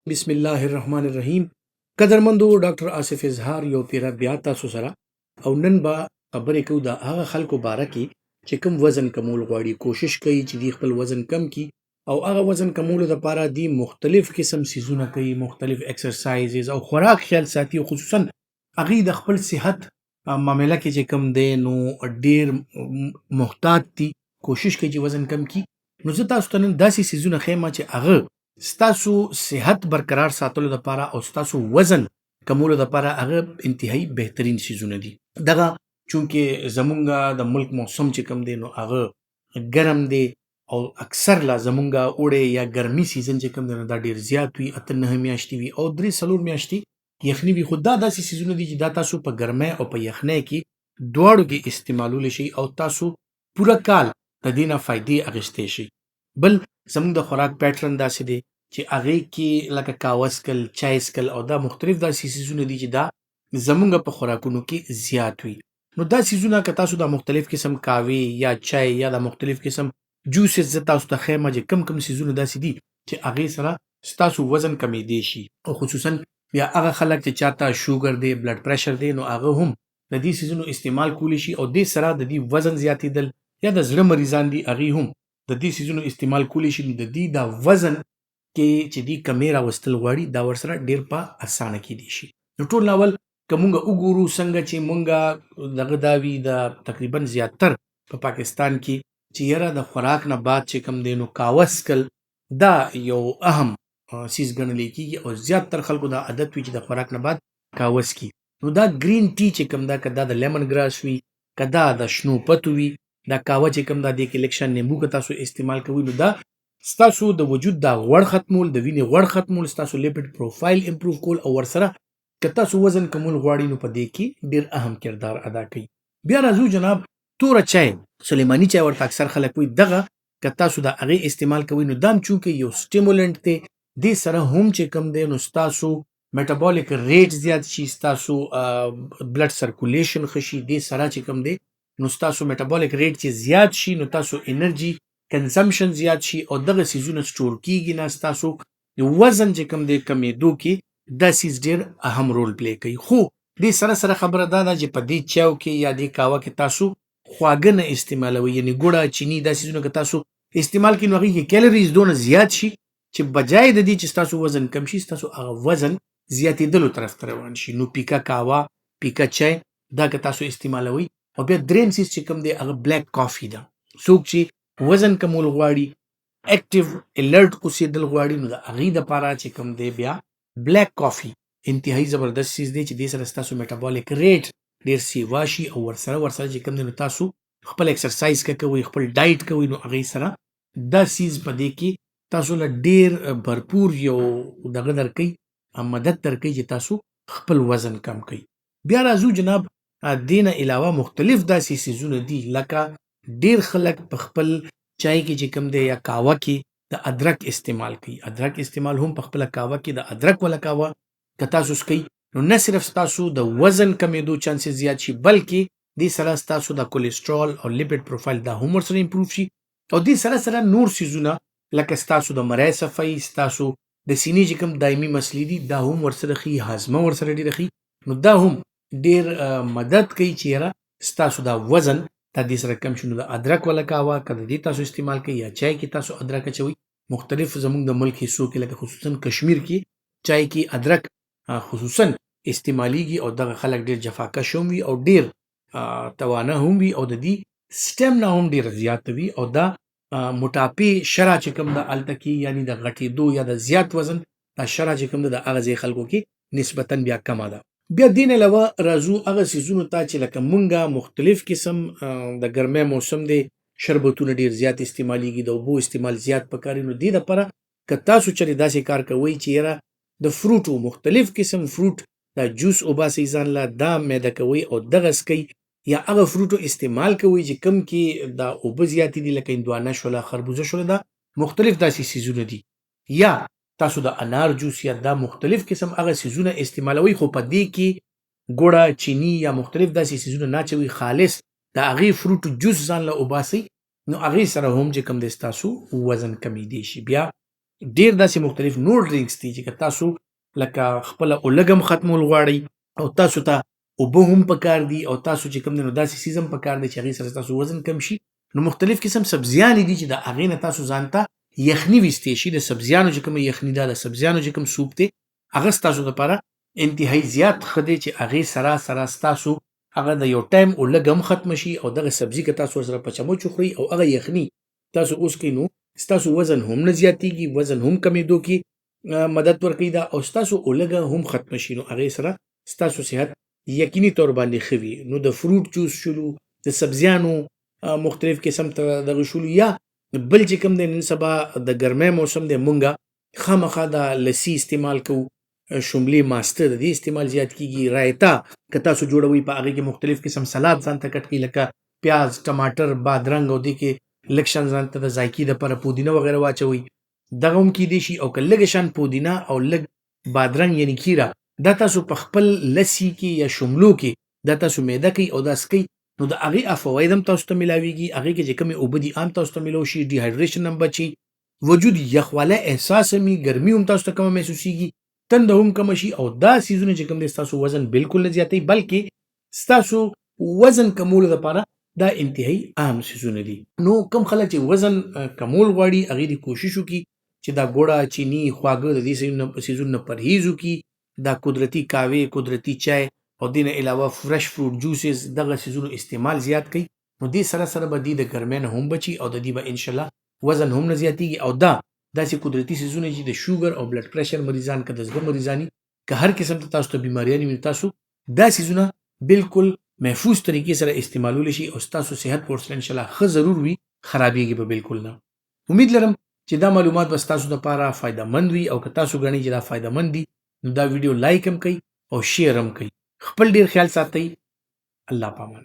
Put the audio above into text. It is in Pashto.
بسم الله الرحمن الرحیم. قدرمندو ډاکټر آصف اظهار یو پیره بیا تاسو سره او نن به خبرې کوو د هغه خلکو باره کې چې کوم وزن کمول غواړي، کوشش کوي چې دی خپل وزن کم کی او هغه وزن کمولو لپاره دی مختلف قسم سیزونه کوي، مختلف ایکسرسایزز او خوراک خیال ساتي، خصوصا هغه د خپل صحت معاملې کې چې کم دی نو ډیر محتاط دي، کوشش کوي چې وزن کم کی. نو زه تاسو ته نن داسې سیزونه ښیم چې هغه ستاسو صحت برقرار ساتلو لپاره او ستاسو وزن کمولو لپاره هغه انتهایی بهترین سیزونه دي. دغه چونکه زمونږ د ملک موسم چې کم دی نو هغه ګرم دی او اکثر لا زمونږ اوړی یا ګرمي سیزن چې کم دی نو دا ډیر زیات وي، 8-9 میاشتې وي او 3-4 میاشتې یخني وي. خو دا داسې سیزونه دي چې دا تاسو په ګرمۍ او په یخنۍ کې دواړو کې استعمالولی شي او تاسو پوره کال د دې نه فایدې اخیستی شي. بل زموږ د خوراک پیټرن داسې دی چې هغې کې لکه قهوه څکل، چای څکل او دا مختلف داسې څیزونه دي چې دا زموږ په خوراکونو کې زیات وي. نو دا څیزونه که تاسو د مختلف قسم قهوې یا چای یا د مختلف قسم جوسز زه تاسو ته ښیم چې کم کم څیزونه داسې دي چې هغې سره ستاسو وزن کمیدی شي او خصوصا بیا هغه خلک چې چاته شوګر دی، بلډ پریشر دی، نو هغه هم د دې څیزونو استعمال کولی شي او دې سره د دې وزن زیاتېدل یا د زړه مریضان دي هغې هم د دې سیزونو استعمال کولی شي. د دې دا وزن کې چې دی کمې راوستل غواړي دا ورسره ډیر په اسانه کېدی شي. نو ټول ناول که مونږ وګورو څنګه چې مونږ دغه دا وي د تقریبا زیاتر په پاکستان کې چې یاره د خوراک نه بعد چې کم دی نو قهوه څکل دا یو اهم سیز ګڼلی کېږي او زیاتر خلکو دا عادت وي چې د خوراک نه بعد قهوه څکي. نو دا ګرین ټي چې کم دا که دا د لیمن ګراس وي، که دا د شنو پتو وي، دا قهوه چې کوم دا دې کې لږ شان نیمبو که تاسو استعمال کوئ نو دا ستاسو د وجود دا غوړ ختمول، د وینې غوړ ختمول، ستاسو لیپډ پروفایل امپروف کول او ورسره که تاسو وزن کمول غواړئ نو په دې کې ډېر اهم کردار ادا کوي. بیا راځو جناب توره چای، سلیماني چای ورته اکثر خلک وایي، دغه که تاسو د هغې استعمال کوئ نو دا هم چونکې یو سټیمولنټ دی، دې سره هم چې کوم دی نو ستاسو میټابولیک ریټ زیات شي، ستاسو بلډ سرکولیشن ښه شي، دې سره چې کوم دی نو ستاسو میټابولیک ریټ چې زیات شي نو تاسو انرژي کنزمپشن زیات شي او دغه سیزونه سټور کیږي نه، ستاسو وزن چې کوم دی کمیدو کې دا سیز ډیر اهم رول پلی کوي. خو دې سره سره خبره دا ده چې په دې چاو کې یا دې قهوه کې تاسو خواږه نه استعمالوئ، یعنې ګوړه، چیني، دا سیزونه که تاسو استعمال کړئ نو هغې کې کیلریز دونه زیات شي چې بجای د دې چې ستاسو وزن کم شي ستاسو هغه وزن زیاتېدلو طرف ته روان شي. نو پیکه قهوه، پیکه چای دا که تاسو استعمالوئ. او بیا دریم سیز چې کوم دی هغه بلیک کافي ده. څوک چې وزن کمول غواړي، اکټیو الرټ اوسېدل غواړي نو د هغې دپاره چې کوم دی بیا بلیک کافي انتهایی زبردست سیز دی چې دې سره ستاسو میټابولیک ریټ ډېر سیوا شي او ورسره چې کوم دی نو تاسو خپل ایکسرسایز که کوئ، خپل ډایټ کوئ نو هغې سره دا سیز په دې کې تاسو له ډېر بھرپور یو دغه درکوي، مدد درکوي چې تاسو خپل وزن کم کوئ. بیا راځو جناب دې نه علاوه مختلف داسې سیزونه دي لکه ډېر خلک په خپل چای کې چې کوم دی یا قهوه کې د ادرک استعمال کوي. ادرک استعمال هم په خپله قهوه کې د ادرک والا قهوه که تاسو څکئ نو نه صرف ستاسو د وزن کمېدو چانسز زیات شي بلکې دې سره ستاسو د کولیسټرول او لیپډ پروفایل دا هم ورسره امپروف شي او دې سره سره نور سیزونه لکه ستاسو د مرۍ صفایي، ستاسو د سینې چې کوم دایمي مسلې دي دا هم ورسره ښي، هاضمه ورسره ډېره ښي. نو دا هم ډیر مدد کوي چې یاره ستاسو دا وزن دا دې سره کم شي. نو د ادرک والا قهوه که د دې تاسو استعمال کوئ یا چای کې تاسو ادرک اچوئ، مختلف زموږ د ملک حصو کې لکه خصوصا کشمیر کې چای کې ادرک خصوصا استعمالیږي او دغه خلک ډېر جفاکش هم وي او ډېر توانه هم وي او د دې سټیمنا هم ډېره زیاته وي او دا موټاپې شرح چې کوم ده هلته کې یعنې د غټېدو یا د زیات وزن دا شرح چې کوم ده د هغه ځای خلکو کې نسبتا بیا کمه ده. بیا دې نه علاوه راځو هغه سیزونو ته چې لکه مونږه مختلف قسم د ګرمۍ موسم دی، شربتونه ډېر زیات استعمالیږي، د اوبو استعمال زیات پکار نو دې دپاره که تاسو چېرې داسې کار کوئ چې یاره د فروټو مختلف قسم فروټ دا جوس وباسئ ځان له، دا میده کوئ او دغه څکئ یا هغه فروټو استعمال کوئ چې کوم کې دا اوبه زیاتې دي لکه هندوانه شوله، خربوزه شوله، دا مختلف داسې سیزونه دي. یا تاسو د انار جوس یا دا مختلف قسم هغه سیزونه استعمالوئ خو په دې کې ګوړه، چیني یا مختلف داسې سیزونه نه اچوئ، خالص د هغې فروټو جوس ځان له وباسئ نو هغې سره هم چې کوم دی ستاسو وزن کمیدی شي. بیا ډېر داسې مختلف نور ډرینکس دي چې که تاسو لکه خپله اولګ هم ختمول غواړئ او تاسو ته اوبه هم پکار دي او تاسو چې کوم دی نو داسې څیز هم پکار دی چې هغې سره ستاسو وزن کم شي، نو مختلف قسم سبزیانې دي چې د هغې نه تاسو ځان ته یخني ویستی شي. د سبزیانو چې کومه یخني ده، د سبزیانو چې کوم سوپ دی، هغه ستاسو دپاره انتهایی زیات ښه دی چې هغې سره ستاسو هغه د یو ټایم اولګ هم ختمه شي او دغه سبزي که تاسو ورسره په چمچ وخورئ او هغه یخني تاسو اوس کوئ، نو ستاسو وزن هم نه زیاتېږي، وزن هم کمېدو کې مدد ورکوي دا، او ستاسو اولګه هم ختمه شي، نو هغې سره ستاسو صحت یقیني طور باندې ښه وي. نو د فروټ جوس شلو، د سبزیانو مختلف قسم ته دغه شلو، یا بل چې کوم دی نن سبا د ګرمۍ موسم دی، مونږه خامخا د لسی استعمال کوو، شملې ماسته د دې استعمال زیات کیږي. رایتا که تاسو جوړوئ په هغې کې مختلف قسم سلاد ځان ته کټ کړئ، لکه پیاز، ټماټر، بادرنګ، او دې کې لږ شان ځان ته د ذایقې دپاره پودینه وغیره واچوئ، دغه هم کیدی شي. او که لږ شان پودینه او لږ بادرنګ یعنی کیره دا تاسو په خپل لسی کې یا شملو کې دا تاسو میده کوئ او داسې کوئ، نو د هغې فواید هم تاسو ته میلاویږي. هغې کې چې کومې اوبه دي عام تاسو ته میلاو شي، ډیهایډریشن هم بچي، وجود یخوالی احساس هم وي، ګرمي هم تاسو ته کمه محسوسیږي، تنده هم کمه شي، او دا څیزونه چې کوم دی ستاسو وزن بالکل نه زیاتوي، بلکې ستاسو وزن کمولو دپاره دا انتهایی اهم څیزونه دي. نو کم خلک چې وزن کمول غواړي هغې دې کوشش وکړي چې دا ګوړه، چیني، خواږه د دې څیزونو نه پرهیز وکړي، دا قدرتي کاوې، قدرتي چای او دې نه علاوه فرش فروټ جوسز دغه څیزونو استعمال زیات کوي، نو دې سره به دې د ګرمۍ نه هم بچي او د دې به انشاءالله وزن هم نه زیاتېږي. او دا داسې قدرتي څیزونه چې د شوګر او بلډ پریشر مریضان، که د زړه مریضان دي، که هر قسم ته تاسو ته بیماریانې وي، تاسو دا څیزونه بالکل محفوظ طریقې سره استعمالولی شي او ستاسو صحت به ورسره انشاءالله ښه ضرور وي، خرابېږي به بالکل نه. امید لرم چې دا معلومات به ستاسو دپاره فایده مند وي، او که تاسو ګڼئ چې دا فایده مند دي، نو دا ویډیو لایک هم کوئ او شیر هم کوئ. خپل ډېر خیال ساتئ. الله پامان.